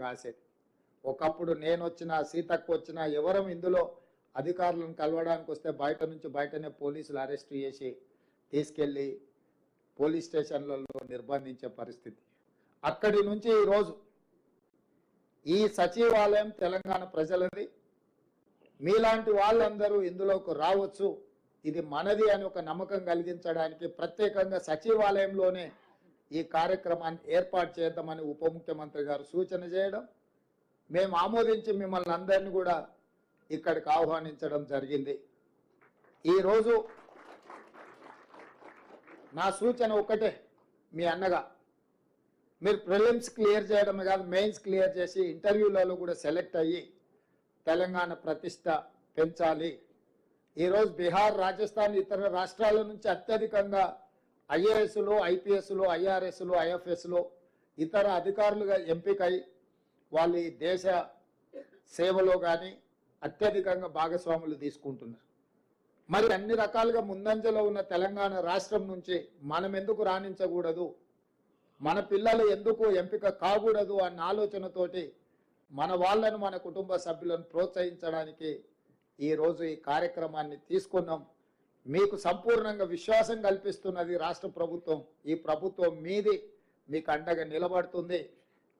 కాసేది. ఒకప్పుడు నేను వచ్చినా సీతక్క వచ్చినా ఎవరం ఇందులో అధికారులను కలవడానికి వస్తే బయటనే పోలీసులు అరెస్ట్ చేసి తీసుకెళ్ళి పోలీస్ స్టేషన్లలో నిర్బంధించే పరిస్థితి. అక్కడి నుంచి ఈరోజు ఈ సచివాలయం తెలంగాణ ప్రజలది, మీలాంటి వాళ్ళందరూ ఇందులోకి రావచ్చు, ఇది మనది అని ఒక నమ్మకం కలిగించడానికి ప్రత్యేకంగా సచివాలయంలోనే ఈ కార్యక్రమాన్ని ఏర్పాటు చేద్దామని ఉప ముఖ్యమంత్రి గారు సూచన చేయడం, మేము ఆమోదించి మిమ్మల్ని అందరినీ కూడా ఇక్కడికి ఆహ్వానించడం జరిగింది. ఈరోజు నా సూచన ఒకటే, మీ అన్నగా మీరు ప్రిలిమ్స్ క్లియర్ చేయడమే కాదు మెయిన్స్ క్లియర్ చేసి ఇంటర్వ్యూలలో కూడా సెలెక్ట్ అయ్యి తెలంగాణ ప్రతిష్ట పెంచాలి. ఈరోజు బీహార్, రాజస్థాన్ ఇతర రాష్ట్రాల నుంచి అత్యధికంగా ఐఏఎస్లు, ఐపీఎస్లు, ఐఆర్ఎస్లు, ఐఎఫ్ఎస్లు ఇతర అధికారులుగా ఎంపికై వాళ్ళు ఈ దేశ సేవలో కానీ అత్యధికంగా భాగస్వాములు తీసుకుంటున్నారు. మరి అన్ని రకాలుగా ముందంజలో ఉన్న తెలంగాణ రాష్ట్రం నుంచి మనం ఎందుకు రాణించకూడదు, మన పిల్లలు ఎందుకు ఎంపిక కాకూడదు అన్న ఆలోచనతోటి మన వాళ్ళను, మన కుటుంబ సభ్యులను ప్రోత్సహించడానికి ఈరోజు ఈ కార్యక్రమాన్ని తీసుకున్నాం. మీకు సంపూర్ణంగా విశ్వాసం కల్పిస్తున్నది రాష్ట్ర ప్రభుత్వం. ఈ ప్రభుత్వం మీది, మీకు అండగా నిలబడుతుంది.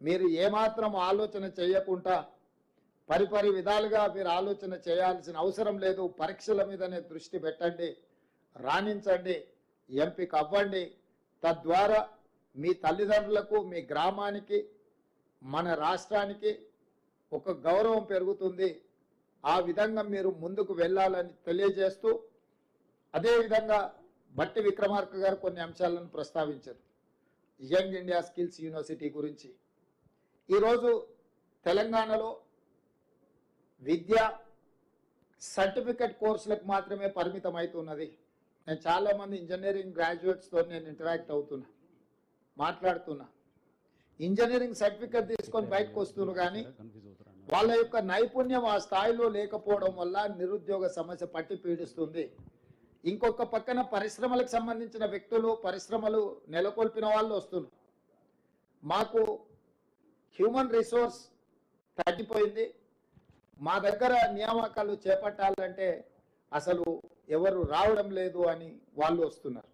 మీరు ఏమాత్రం ఆలోచన చేయకుండా పరిపరి విధాలుగా మీరు ఆలోచన చేయాల్సిన అవసరం లేదు. పరీక్షల మీదనే దృష్టి పెట్టండి, రాణించండి, ఎంపిక అవ్వండి. తద్వారా మీ తల్లిదండ్రులకు, మీ గ్రామానికి, మన రాష్ట్రానికి ఒక గౌరవం పెరుగుతుంది. ఆ విధంగా మీరు ముందుకు వెళ్ళాలని తెలియజేస్తూ, అదేవిధంగా బట్టి విక్రమార్క గారు కొన్ని అంశాలను ప్రస్తావించారు. యంగ్ ఇండియా స్కిల్స్ యూనివర్సిటీ గురించి. ఈరోజు తెలంగాణలో విద్య సర్టిఫికెట్ కోర్సులకు మాత్రమే పరిమితం అవుతున్నది. నేను చాలామంది ఇంజనీరింగ్ గ్రాడ్యుయేట్స్తో నేను ఇంటరాక్ట్ అవుతున్నా, మాట్లాడుతున్నా. ఇంజనీరింగ్ సర్టిఫికెట్ తీసుకొని బయటకు వస్తున్నారు, కానీ వాళ్ళ యొక్క నైపుణ్యం ఆ స్థాయిలో లేకపోవడం వల్ల నిరుద్యోగ సమస్య పట్టి పీడిస్తుంది. ఇంకొక పక్కన పరిశ్రమలకు సంబంధించిన వ్యక్తులు, పరిశ్రమలు నెలకొల్పిన వాళ్ళు వస్తున్నారు. మాకు హ్యూమన్ రిసోర్స్ తగ్గిపోయింది, మా దగ్గర నియామకాలు చేపట్టాలంటే అసలు ఎవరు రావడం లేదు అని వాళ్ళు వస్తున్నారు.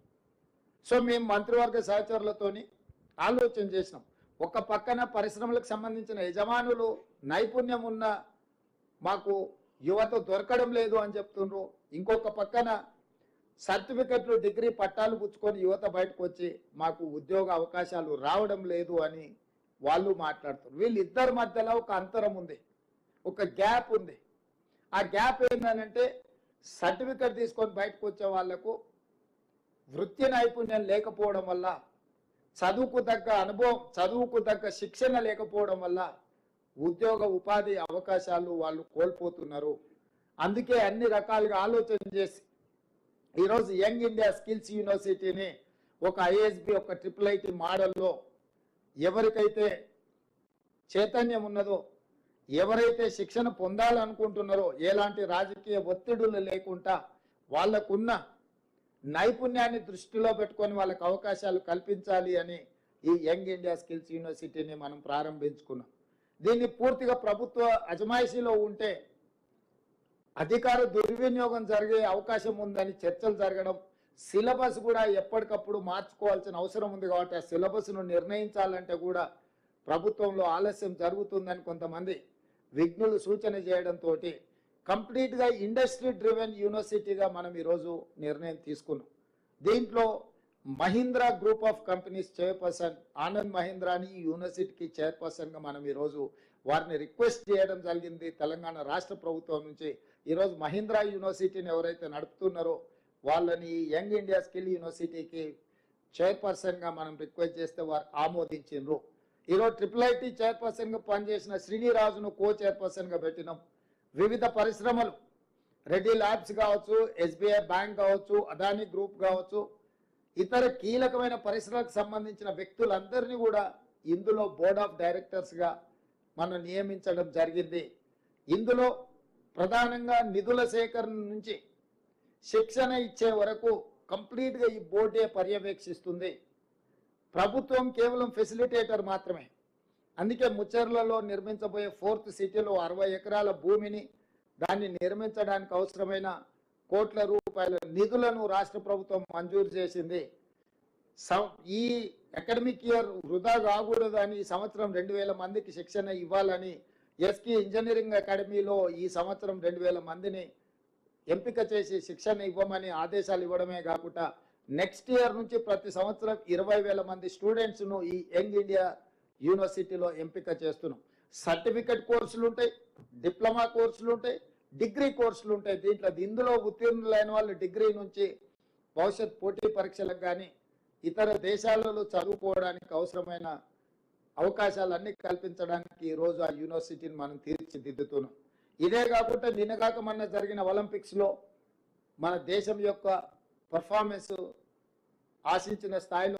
సో మేము మంత్రివర్గ సహచరులతోని ఆలోచన చేసినాం. ఒక పక్కన పరిశ్రమలకు సంబంధించిన యజమానులు నైపుణ్యం ఉన్న మాకు యువత దొరకడం లేదు అని చెప్తున్నారు. ఇంకొక పక్కన సర్టిఫికెట్లు, డిగ్రీ పట్టాలు పుచ్చుకొని యువత బయటకు వచ్చి మాకు ఉద్యోగ అవకాశాలు రావడం లేదు అని వాళ్ళు మాట్లాడుతున్నారు. వీళ్ళిద్దరి మధ్యలో ఒక అంతరం ఉంది, ఒక గ్యాప్ ఉంది. ఆ గ్యాప్ ఏంటంటే సర్టిఫికెట్ తీసుకొని బయటకు వచ్చే వాళ్లకు వృత్తి నైపుణ్యం లేకపోవడం వల్ల, చదువుకు తగ్గ అనుభవం, చదువుకు తగ్గ శిక్షణ లేకపోవడం వల్ల ఉద్యోగ ఉపాధి అవకాశాలు వాళ్ళు కోల్పోతున్నారు. అందుకే అన్ని రకాలుగా ఆలోచన చేసి ఈరోజు యంగ్ ఇండియా స్కిల్స్ యూనివర్సిటీని ఒక ఐఎస్బి, ఒక IIIT మోడల్లో ఎవరికైతే చైతన్యం ఉన్నదో, ఎవరైతే శిక్షణ పొందాలనుకుంటున్నారో, ఎలాంటి రాజకీయ ఒత్తిడులు లేకుండా వాళ్ళకున్న నైపుణ్యాన్ని దృష్టిలో పెట్టుకొని వాళ్ళకి అవకాశాలు కల్పించాలి అని ఈ యంగ్ ఇండియా స్కిల్స్ యూనివర్సిటీని మనం ప్రారంభించుకున్నాం. దీన్ని పూర్తిగా ప్రభుత్వ అజమాయిషీలో ఉంటే అధికార దుర్వినియోగం జరిగే అవకాశం ఉందని చర్చలు జరగడం, సిలబస్ కూడా ఎప్పటికప్పుడు మార్చుకోవాల్సిన అవసరం ఉంది. కాబట్టి ఆ సిలబస్ను నిర్ణయించాలంటే కూడా ప్రభుత్వంలో ఆలస్యం జరుగుతుందని కొంతమంది విఘ్నులు సూచన చేయడంతో కంప్లీట్గా ఇండస్ట్రీ డ్రివెన్ యూనివర్సిటీగా మనం ఈరోజు నిర్ణయం తీసుకున్నాం. దీంట్లో Mahindra group of companies chairperson Anand మహీంద్రాని ఈ యూనివర్సిటీకి చైర్పర్సన్గా మనం ఈరోజు వారిని రిక్వెస్ట్ చేయడం జరిగింది. తెలంగాణ రాష్ట్ర ప్రభుత్వం నుంచి ఈరోజు మహీంద్రా యూనివర్సిటీని ఎవరైతే నడుపుతున్నారో వాళ్ళని యంగ్ ఇండియా స్కిల్ యూనివర్సిటీకి చైర్పర్సన్గా మనం రిక్వెస్ట్ చేస్తే వారు ఆమోదించారు. ఈరోజు IIIT చైర్పర్సన్గా పనిచేసిన శ్రీనిరాజును కో చైర్పర్సన్గా పెట్టినాం. వివిధ పరిశ్రమలు, రెడ్డి ల్యాబ్స్ కావచ్చు, SBI బ్యాంక్ కావచ్చు, అదానీ గ్రూప్ కావచ్చు, ఇతర కీలకమైన పరిశ్రమలకు సంబంధించిన వ్యక్తులందరినీ కూడా ఇందులో బోర్డ్ ఆఫ్ డైరెక్టర్స్గా మనం నియమించడం జరిగింది. ఇందులో ప్రధానంగా నిధుల సేకరణ నుంచి శిక్షణ ఇచ్చే వరకు కంప్లీట్గా ఈ బోర్డే పర్యవేక్షిస్తుంది. ప్రభుత్వం కేవలం ఫెసిలిటేటర్ మాత్రమే. అందుకే ముచ్చర్లలో నిర్మించబోయే 4th సిటీలో 60 ఎకరాల భూమిని దాన్ని నిర్మించడానికి అవసరమైన కోట్ల రూపాయల నిధులను రాష్ట్ర ప్రభుత్వం మంజూరు చేసింది. ఈ అకాడమిక్ ఇయర్ వృధా కాకూడదని ఈ సంవత్సరం 2000 మందికి శిక్షణ ఇవ్వాలని ఎస్కి ఇంజనీరింగ్ అకాడమీలో ఈ సంవత్సరం 2000 మందిని ఎంపిక చేసి శిక్షణ ఇవ్వమని ఆదేశాలు ఇవ్వడమే కాకుండా నెక్స్ట్ ఇయర్ నుంచి ప్రతి సంవత్సరం 20,000 మంది స్టూడెంట్స్ను ఈ యంగ్ ఇండియా యూనివర్సిటీలో ఎంపిక చేస్తున్నాం. సర్టిఫికెట్ కోర్సులు ఉంటాయి, డిప్లొమా కోర్సులు ఉంటాయి, డిగ్రీ కోర్సులు ఉంటాయి. ఇందులో ఉత్తీర్ణులైన వాళ్ళు డిగ్రీ నుంచి భవిష్యత్ పోటీ పరీక్షలకు కానీ ఇతర దేశాలలో చదువుకోవడానికి అవసరమైన అవకాశాలన్నీ కల్పించడానికి ఈరోజు ఆ యూనివర్సిటీని మనం తీర్చిదిద్దుతున్నాం. ఇదే కాకుండా నిన్నగాక మొన్న జరిగిన ఒలింపిక్స్లో మన దేశం యొక్క పర్ఫార్మెన్స్ ఆశించిన స్థాయిలో